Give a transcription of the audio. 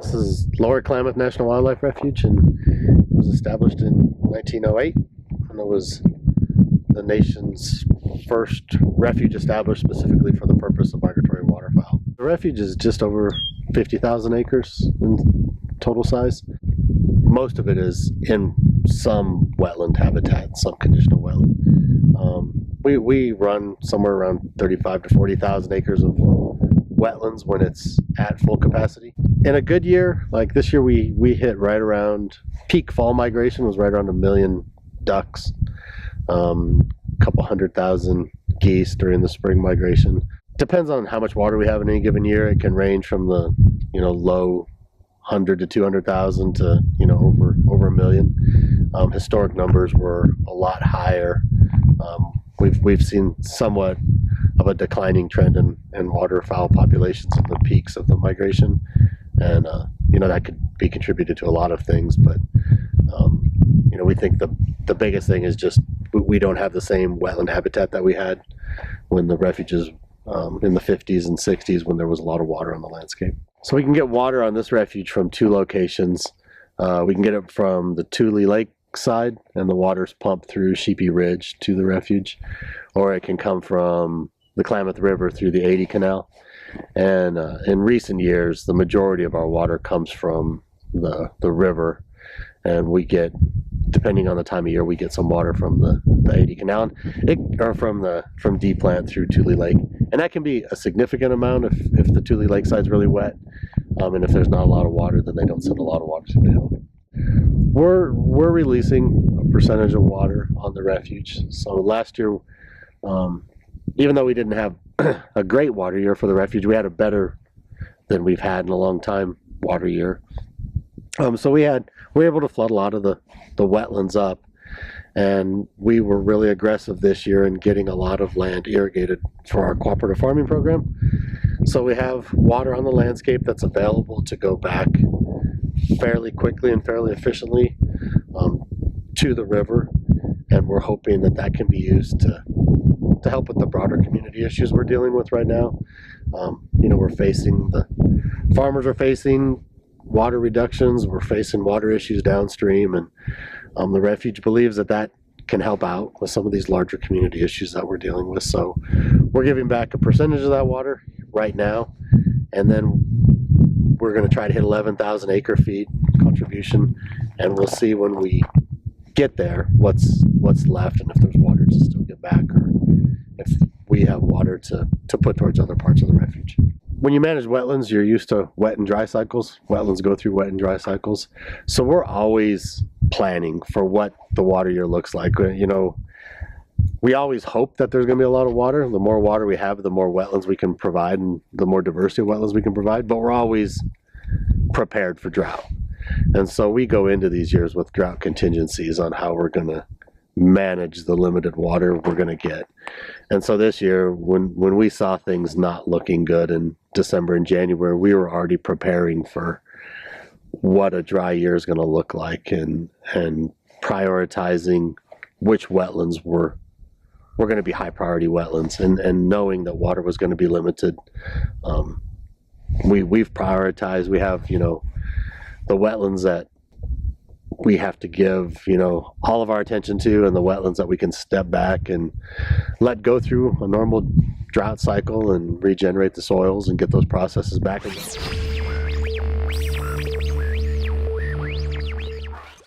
This is Lower Klamath National Wildlife Refuge, and it was established in 1908, and it was the nation's first refuge established specifically for the purpose of migratory waterfowl. The refuge is just over 50,000 acres in total size. Most of it is in some wetland habitat, some conditional wetland. We run somewhere around 35 to 40,000 acres of wetlands when it's at full capacity. In a good year, like this year, we hit right around peak fall migration was right around 1 million ducks, a couple 100,000 geese during the spring migration. Depends on how much water we have in any given year. It can range from the low 100 to 200,000 to over 1 million. Historic numbers were a lot higher. We've seen somewhat of a declining trend in waterfowl populations in the peaks of the migration, and that could be contributed to a lot of things, but we think the biggest thing is just we don't have the same wetland habitat that we had when the refuges in the 50s and 60s, when there was a lot of water on the landscape. So we can get water on this refuge from two locations. We can get it from the Tulelake side, and the water's pumped through Sheepy Ridge to the refuge, or it can come from the Klamath River through the 80 Canal. And in recent years, the majority of our water comes from the river, and we get, depending on the time of year, we get some water from the 80 Canal, or from D Plant through Tulelake, and that can be a significant amount if the Tulelake side's really wet, and if there's not a lot of water, then they don't send a lot of water to the hill. We're releasing a percentage of water on the refuge. So last year, even though we didn't have a great water year for the refuge, we had a better than we've had in a long time water year. So we were able to flood a lot of the wetlands up, and we were really aggressive this year in getting a lot of land irrigated for our cooperative farming program. So we have water on the landscape that's available to go back fairly quickly and fairly efficiently to the river, and we're hoping that can be used to help with the broader community issues we're dealing with right now. The farmers are facing water reductions, we're facing water issues downstream, and the refuge believes that can help out with some of these larger community issues that we're dealing with. So we're giving back a percentage of that water right now, and then we're going to try to hit 11,000 acre feet contribution, and we'll see when we get there what's left, and if there's water to still get back, or if we have water to put towards other parts of the refuge. When you manage wetlands, you're used to wet and dry cycles. Wetlands go through wet and dry cycles, so we're always planning for what the water year looks like. We always hope that there's going to be a lot of water. The more water we have, the more wetlands we can provide, and the more diversity of wetlands we can provide, but we're always prepared for drought. And so we go into these years with drought contingencies on how we're going to manage the limited water we're going to get. And so this year, when we saw things not looking good in December and January, we were already preparing for what a dry year is going to look like, and prioritizing which wetlands were going to be high priority wetlands, and knowing that water was going to be limited. We've prioritized. We have the wetlands that we have to give all of our attention to, and the wetlands that we can step back and let go through a normal drought cycle and regenerate the soils and get those processes back.